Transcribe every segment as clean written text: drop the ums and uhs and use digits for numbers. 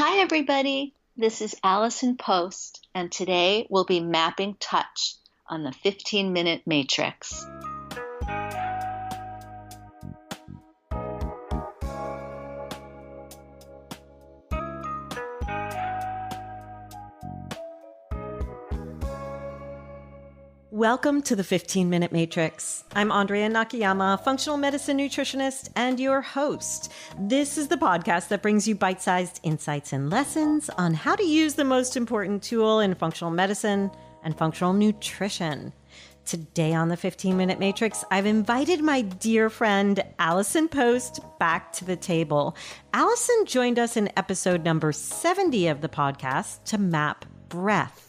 Hi, everybody. This is Allison Post, and today we'll be mapping touch on the 15-minute matrix. Welcome to the 15-Minute Matrix. I'm Andrea Nakayama, functional medicine nutritionist and your host. This is the podcast that brings you bite-sized insights and lessons on how to use the most important tool in functional medicine and functional nutrition. Today on the 15-Minute Matrix, I've invited my dear friend Allison Post back to the table. Allison joined us in episode number 70 of the podcast to map breath.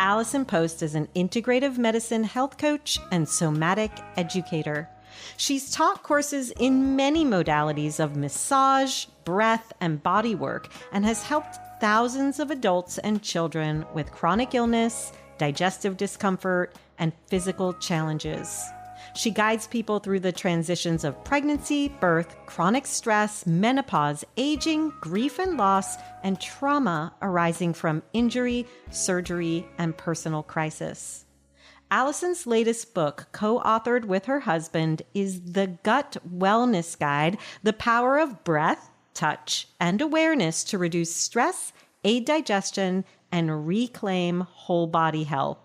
Allison Post is an integrative medicine health coach and somatic educator. She's taught courses in many modalities of massage, breath, and body work, and has helped thousands of adults and children with chronic illness, digestive discomfort, and physical challenges. She guides people through the transitions of pregnancy, birth, chronic stress, menopause, aging, grief and loss, and trauma arising from injury, surgery, and personal crisis. Allison's latest book, co-authored with her husband, is The Gut Wellness Guide, The Power of Breath, Touch, and Awareness to Reduce Stress, Aid Digestion, and Reclaim Whole Body Health.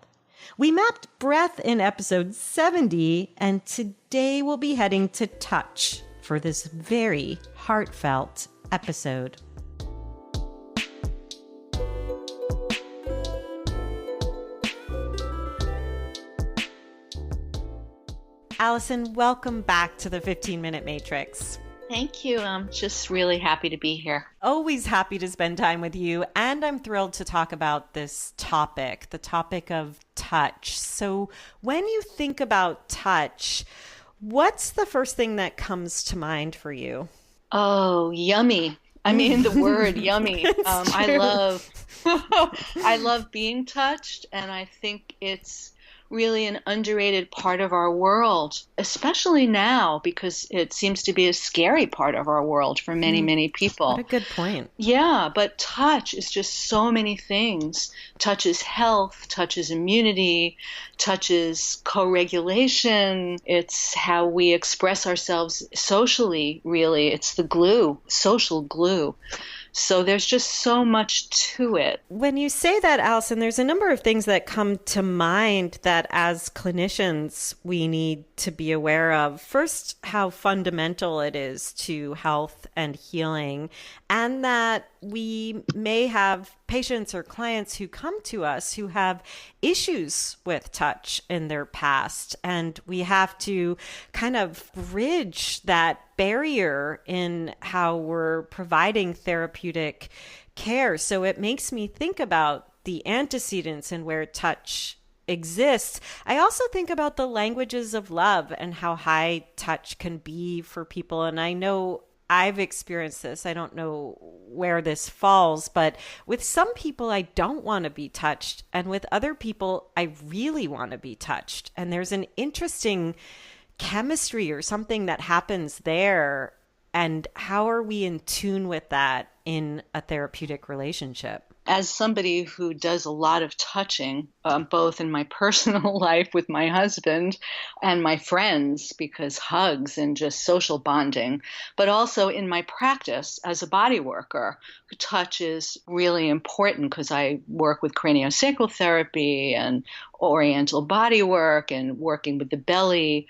We mapped breath in episode 70, and today we'll be heading to touch for this very heartfelt episode. Allison, welcome back to the 15-Minute Matrix. Thank you. I'm just really happy to be here. Always happy to spend time with you. And I'm thrilled to talk about this topic, the topic of touch. So when you think about touch, what's the first thing that comes to mind for you? Oh, yummy. I mean, the word yummy. I love being touched, and I think it's really an underrated part of our world, especially now, because it seems to be a scary part of our world for many, many people. What a good point. Yeah, but touch is just so many things. Touch is health, touch is immunity, touch is co-regulation. It's how we express ourselves socially, really. It's the glue, social glue. So there's just so much to it. When you say that, Allison, there's a number of things that come to mind that as clinicians we need to be aware of. First, how fundamental it is to health and healing, and that we may have patients or clients who come to us who have issues with touch in their past, and we have to kind of bridge that barrier in how we're providing therapeutic care. So it makes me think about the antecedents and where touch exists. I also think about the languages of love and how high touch can be for people. And I know I've experienced this. I don't know where this falls, but with some people, I don't want to be touched. And with other people, I really want to be touched. And there's an interesting chemistry or something that happens there. And how are we in tune with that in a therapeutic relationship? As somebody who does a lot of touching, both in my personal life with my husband and my friends, because hugs and just social bonding, but also in my practice as a body worker, touch is really important because I work with craniosacral therapy and oriental body work and working with the belly.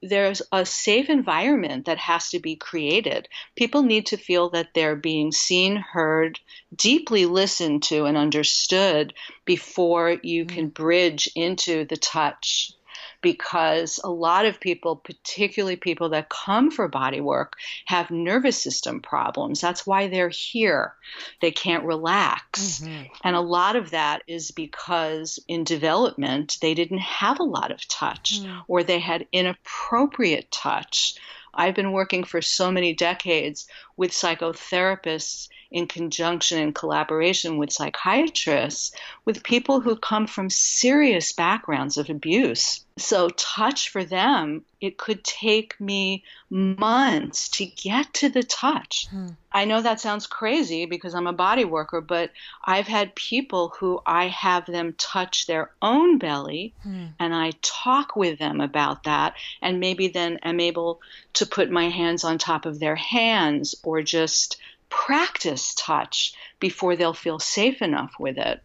There's a safe environment that has to be created. People need to feel that they're being seen, heard, deeply listened to, and understood before you can bridge into the touch. Because a lot of people, particularly people that come for body work, have nervous system problems. That's why they're here. They can't relax. And a lot of that is because in development, they didn't have a lot of touch or they had inappropriate touch. I've been working for so many decades with psychotherapists in conjunction and collaboration with psychiatrists, with people who come from serious backgrounds of abuse. So touch for them, it could take me months to get to the touch. I know that sounds crazy because I'm a body worker, but I've had people who I have them touch their own belly and I talk with them about that, and maybe then I'm able to put my hands on top of their hands or just practice touch before they'll feel safe enough with it.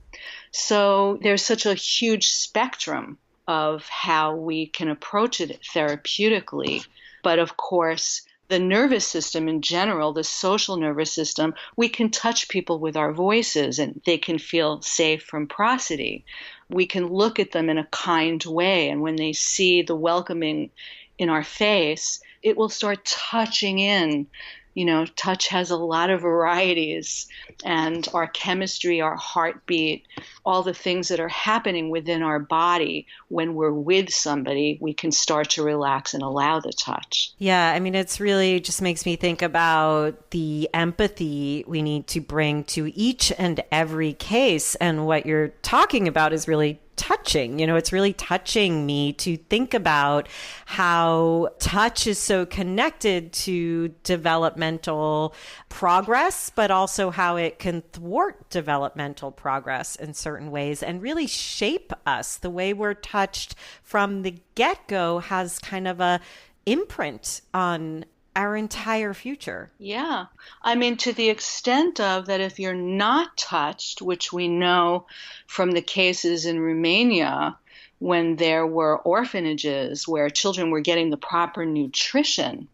So there's such a huge spectrum of how we can approach it therapeutically. But of course, the nervous system in general, the social nervous system, we can touch people with our voices and they can feel safe from prosody. We can look at them in a kind way, and when they see the welcoming in our face, it will start touching in. You know, touch has a lot of varieties, and our chemistry, our heartbeat, all the things that are happening within our body when we're with somebody, we can start to relax and allow the touch. Yeah, I mean, it's really just makes me think about the empathy we need to bring to each and every case. And what you're talking about is really touching. You know, it's really touching me to think about how touch is so connected to developmental progress, but also how it can thwart developmental progress in certain ways and really shape us. The way we're touched from the get-go has kind of a imprint on our entire future. Yeah. I mean, to the extent of that, if you're not touched, which we know from the cases in Romania, when there were orphanages where children were getting the proper nutrition,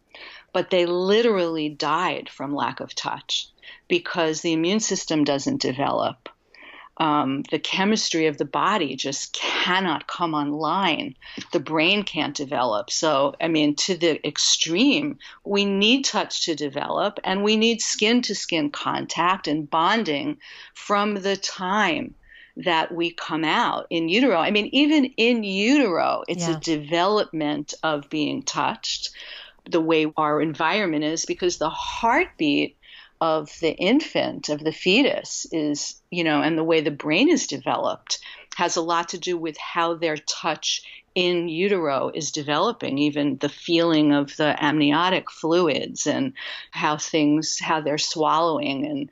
but they literally died from lack of touch because the immune system doesn't develop. The chemistry of the body just cannot come online. The brain can't develop. So, I mean, to the extreme, we need touch to develop, and we need skin-to-skin contact and bonding from the time that we come out in utero. I mean, even in utero, it's a development of being touched, the way our environment is, because the heartbeat of the infant, of the fetus is, you know, and the way the brain is developed has a lot to do with how their touch in utero is developing, even the feeling of the amniotic fluids and how they're swallowing. And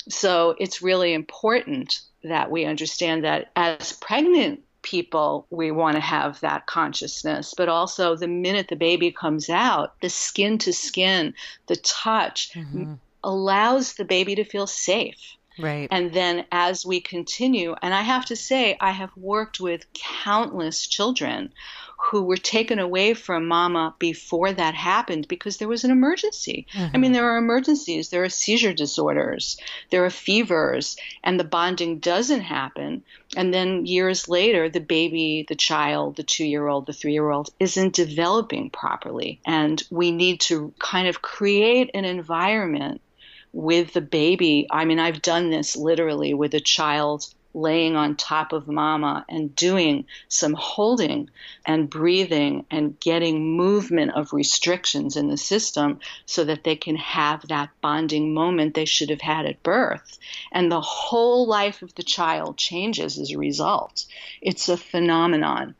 so it's really important that we understand that as pregnant people, we want to have that consciousness, but also the minute the baby comes out, the skin to skin, the touch allows the baby to feel safe. Right. And then as we continue, and I have to say, I have worked with countless children who were taken away from mama before that happened because there was an emergency. I mean, there are emergencies, there are seizure disorders, there are fevers, and the bonding doesn't happen. And then years later, the baby, the child, the 2-year-old, the 3-year-old isn't developing properly. And we need to kind of create an environment with the baby. I mean, I've done this literally with a child laying on top of mama and doing some holding and breathing and getting movement of restrictions in the system so that they can have that bonding moment they should have had at birth. And the whole life of the child changes as a result. It's a phenomenon.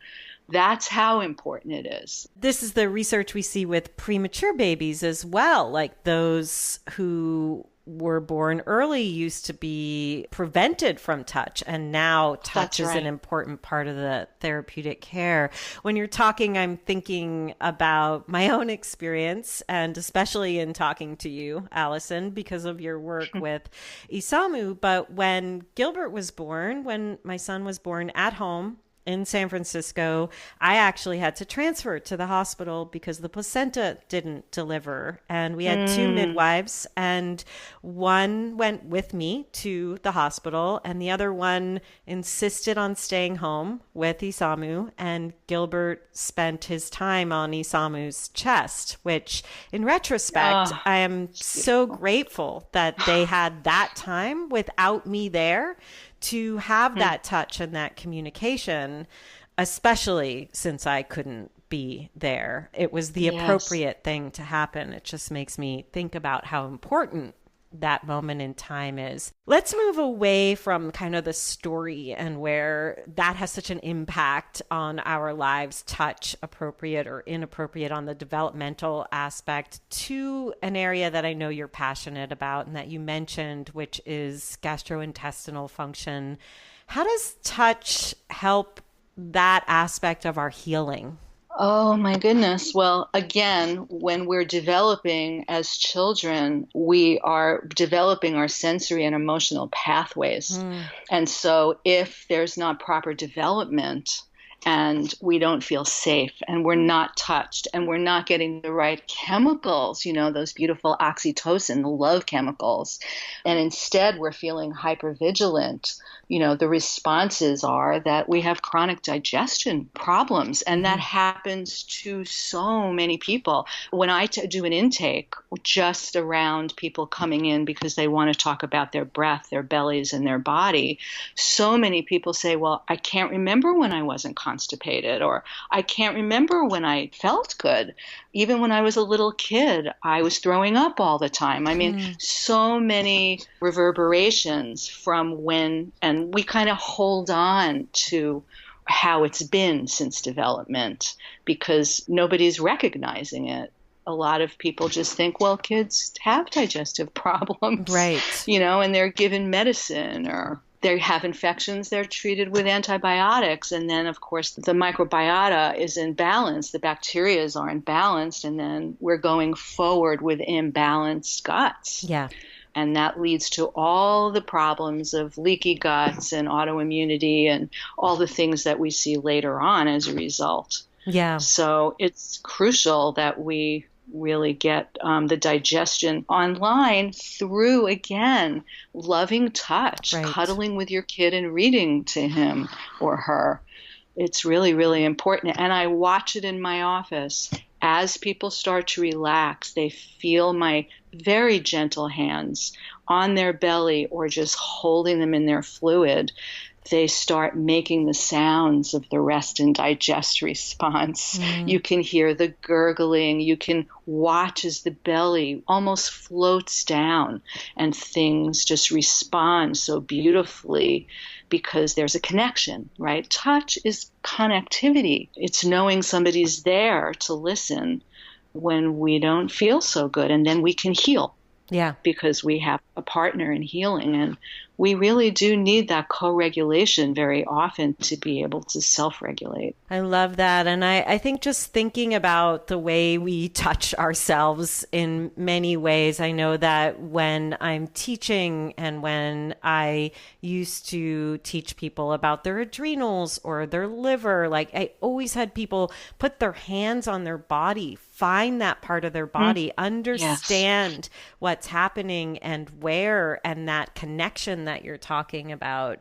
That's how important it is. This is the research we see with premature babies as well, like those who were born early used to be prevented from touch, and now touch is an important part of the therapeutic care. When you're talking, I'm thinking about my own experience, and especially in talking to you, Allison, because of your work with Isamu. But when Gilbert was born, when my son was born at home in San Francisco, I actually had to transfer to the hospital because the placenta didn't deliver. And we had 2 midwives, and one went with me to the hospital and the other one insisted on staying home with Isamu. And Gilbert spent his time on Isamu's chest, which in retrospect, I am so grateful that they had that time without me there to have that touch and that communication, especially since I couldn't be there. It was the Yes. appropriate thing to happen. It just makes me think about how important that moment in time is. Let's move away from kind of the story and where that has such an impact on our lives, touch, appropriate or inappropriate on the developmental aspect, to an area that I know you're passionate about and that you mentioned, which is gastrointestinal function. How does touch help that aspect of our healing? Oh my goodness. Well, again, when we're developing as children, we are developing our sensory and emotional pathways. Mm, And so if there's not proper development, and we don't feel safe and we're not touched and we're not getting the right chemicals, those beautiful oxytocin, the love chemicals, and instead we're feeling hypervigilant, the responses are that we have chronic digestion problems. And that mhm. happens to so many people. When I do an intake just around people coming in because they want to talk about their breath, their bellies, and their body, so many people say, well, I can't remember when I wasn't constipated, or I can't remember when I felt good. Even when I was a little kid, I was throwing up all the time. I mean, Mm, so many reverberations from when, and we kind of hold on to how it's been since development because nobody's recognizing it. A lot of people just think, well, kids have digestive problems, right. and they're given medicine, or they have infections, they're treated with antibiotics. And then, of course, the microbiota is imbalanced, the bacteria are imbalanced, and then we're going forward with imbalanced guts. Yeah. And that leads to all the problems of leaky guts and autoimmunity and all the things that we see later on as a result. Yeah. So it's crucial that we really get the digestion online through, again, loving touch, Right. cuddling with your kid and reading to him or her. It's really, really important. And I watch it in my office. As people start to relax, they feel my very gentle hands on their belly or just holding them in their fluid. They start making the sounds of the rest and digest response. Mm, You can hear the gurgling. You can watch as the belly almost floats down and things just respond so beautifully because there's a connection, right? Touch is connectivity. It's knowing somebody's there to listen when we don't feel so good, and then we can heal yeah. because we have a partner in healing. And we really do need that co-regulation very often to be able to self-regulate. I love that. And I think just thinking about the way we touch ourselves in many ways, I know that when I'm teaching and when I used to teach people about their adrenals or their liver, like I always had people put their hands on their body, find that part of their Mm, body, yes. understand what's happening and where, and that connection that you're talking about.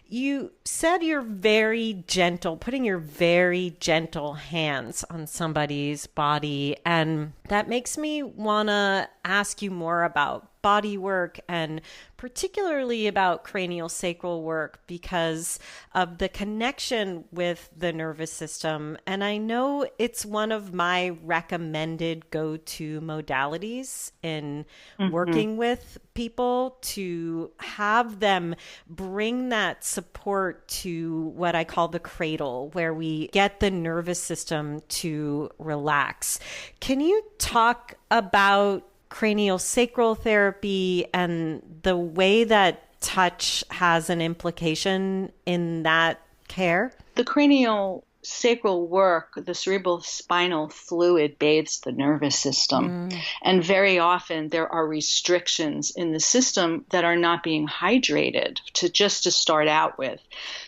You said you're very gentle, putting your very gentle hands on somebody's body. And that makes me want to ask you more about body work and particularly about cranial sacral work because of the connection with the nervous system. And I know it's one of my recommended go-to modalities in Hmm. working with people, to have them bring that support to what I call the cradle, where we get the nervous system to relax. Can you talk about cranial sacral therapy and the way that touch has an implication in that care? The cranial sacral work, the cerebral spinal fluid bathes the nervous system. Mm, And very often there are restrictions in the system that are not being hydrated to start out with.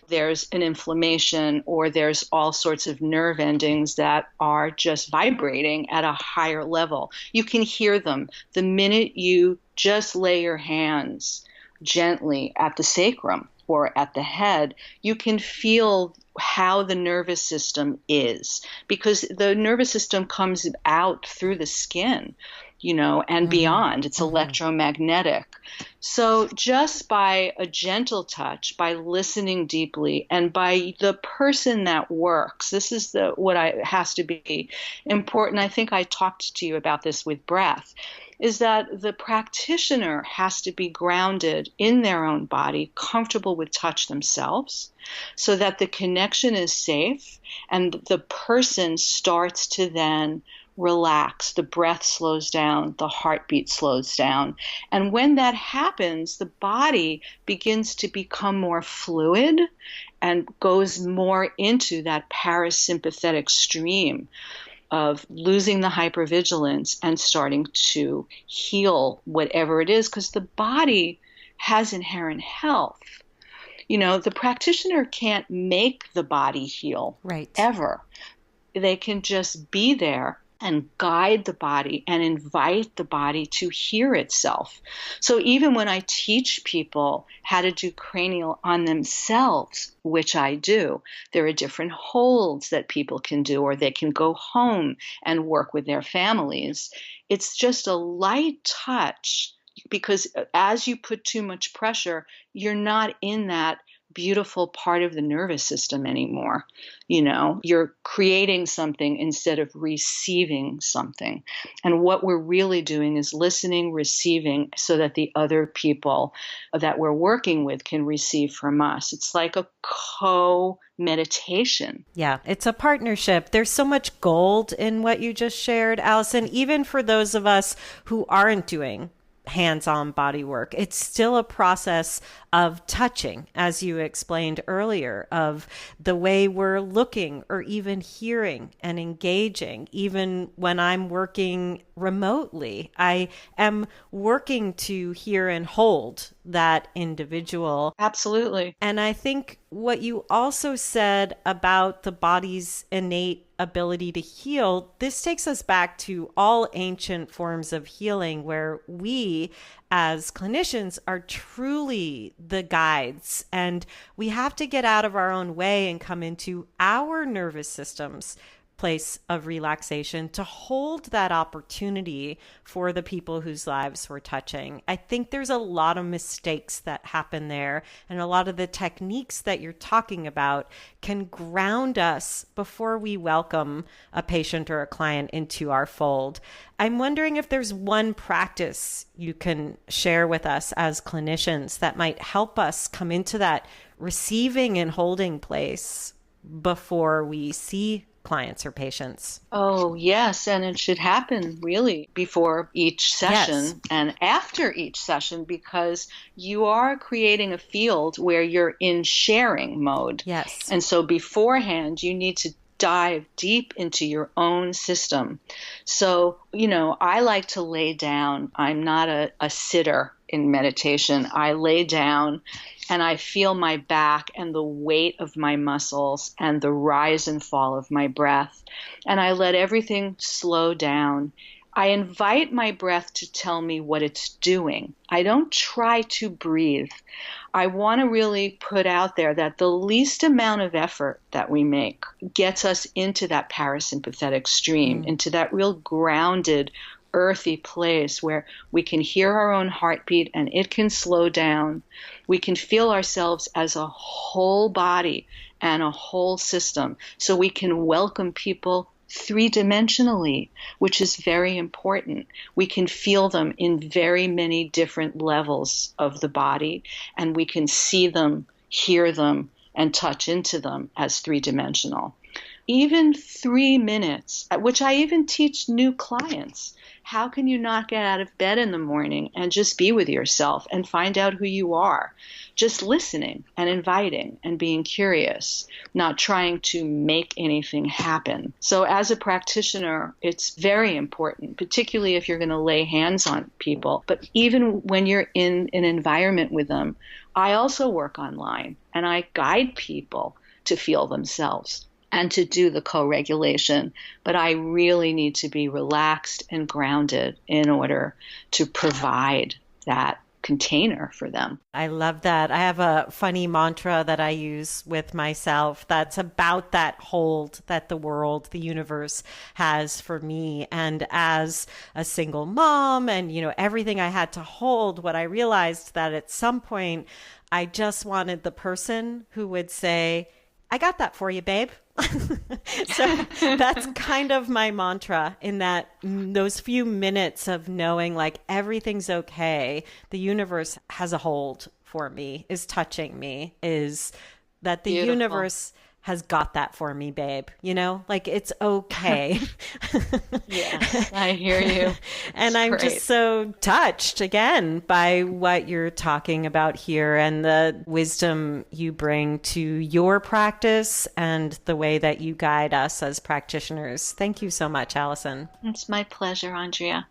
There's an inflammation or there's all sorts of nerve endings that are just vibrating at a higher level. You can hear them the minute you just lay your hands gently at the sacrum or at the head. You can feel how the nervous system is because the nervous system comes out through the skin. and beyond. It's electromagnetic. So just by a gentle touch, by listening deeply, and by the person that works, this is what has to be important. I think I talked to you about this with breath, is that the practitioner has to be grounded in their own body, comfortable with touch themselves, so that the connection is safe and the person starts to then relax, the breath slows down, the heartbeat slows down. And when that happens, the body begins to become more fluid and goes more into that parasympathetic stream of losing the hypervigilance and starting to heal whatever it is, because the body has inherent health. The practitioner can't make the body heal, right, ever. They can just be there and guide the body and invite the body to hear itself. So even when I teach people how to do cranial on themselves, which I do, there are different holds that people can do, or they can go home and work with their families. It's just a light touch, because as you put too much pressure, you're not in that beautiful part of the nervous system anymore. You're creating something instead of receiving something. And what we're really doing is listening, receiving, so that the other people that we're working with can receive from us. It's like a co-meditation. Yeah, it's a partnership. There's so much gold in what you just shared, Allison, even for those of us who aren't doing hands-on body work. It's still a process of touching, as you explained earlier, of the way we're looking or even hearing and engaging. Even when I'm working remotely, I am working to hear and hold that individual. Absolutely. And I think what you also said about the body's innate ability to heal, this takes us back to all ancient forms of healing, where we as clinicians are truly the guides, and we have to get out of our own way and come into our nervous system's place of relaxation to hold that opportunity for the people whose lives we're touching. I think there's a lot of mistakes that happen there, and a lot of the techniques that you're talking about can ground us before we welcome a patient or a client into our fold. I'm wondering if there's one practice you can share with us as clinicians that might help us come into that receiving and holding place before we see clients or patients. Oh, yes. And it should happen really before each session, yes, and after each session, because you are creating a field where you're in sharing mode. Yes. And so beforehand, you need to dive deep into your own system. So, I like to lay down. I'm not a sitter in meditation. I lay down and I feel my back and the weight of my muscles and the rise and fall of my breath. And I let everything slow down. I invite my breath to tell me what it's doing. I don't try to breathe. I want to really put out there that the least amount of effort that we make gets us into that parasympathetic stream, into that real grounded, earthy place where we can hear our own heartbeat and it can slow down. We can feel ourselves as a whole body and a whole system, so we can welcome people three-dimensionally, which is very important. We can feel them in very many different levels of the body, and we can see them, hear them, and touch into them as three-dimensional. Even 3 minutes, which I even teach new clients. How can you not get out of bed in the morning and just be with yourself and find out who you are? Just listening and inviting and being curious, not trying to make anything happen. So as a practitioner, it's very important, particularly if you're going to lay hands on people. But even when you're in an environment with them, I also work online and I guide people to feel themselves and to do the co-regulation. But I really need to be relaxed and grounded in order to provide that container for them. I love that. I have a funny mantra that I use with myself that's about that hold that the world, the universe has for me. And as a single mom and, everything I had to hold, what I realized that at some point, I just wanted the person who would say, I got that for you, babe. So that's kind of my mantra in that those few minutes of knowing like everything's okay, the universe has a hold for me, is touching me, is that the Beautiful. universe has got that for me, babe. Like it's okay. Yes, I hear you. And I'm great. just so touched again by what you're talking about here and the wisdom you bring to your practice and the way that you guide us as practitioners. Thank you so much, Allison. It's my pleasure, Andrea.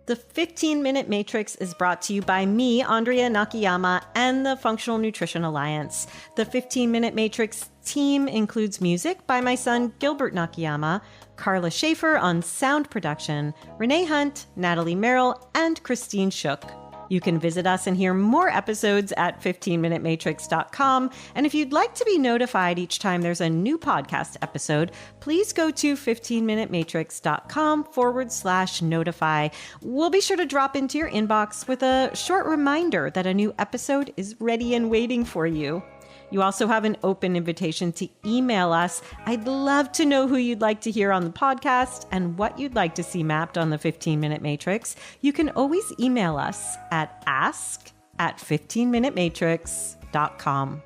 The 15-Minute Matrix is brought to you by me, Andrea Nakayama, and the Functional Nutrition Alliance. The 15-Minute Matrix team includes music by my son, Gilbert Nakayama, Carla Schaefer on sound production, Renee Hunt, Natalie Merrill, and Christine Shook. You can visit us and hear more episodes at 15minutematrix.com. And if you'd like to be notified each time there's a new podcast episode, please go to 15minutematrix.com/notify. We'll be sure to drop into your inbox with a short reminder that a new episode is ready and waiting for you. You also have an open invitation to email us. I'd love to know who you'd like to hear on the podcast and what you'd like to see mapped on the 15-Minute Matrix. You can always email us at ask@15minutematrix.com.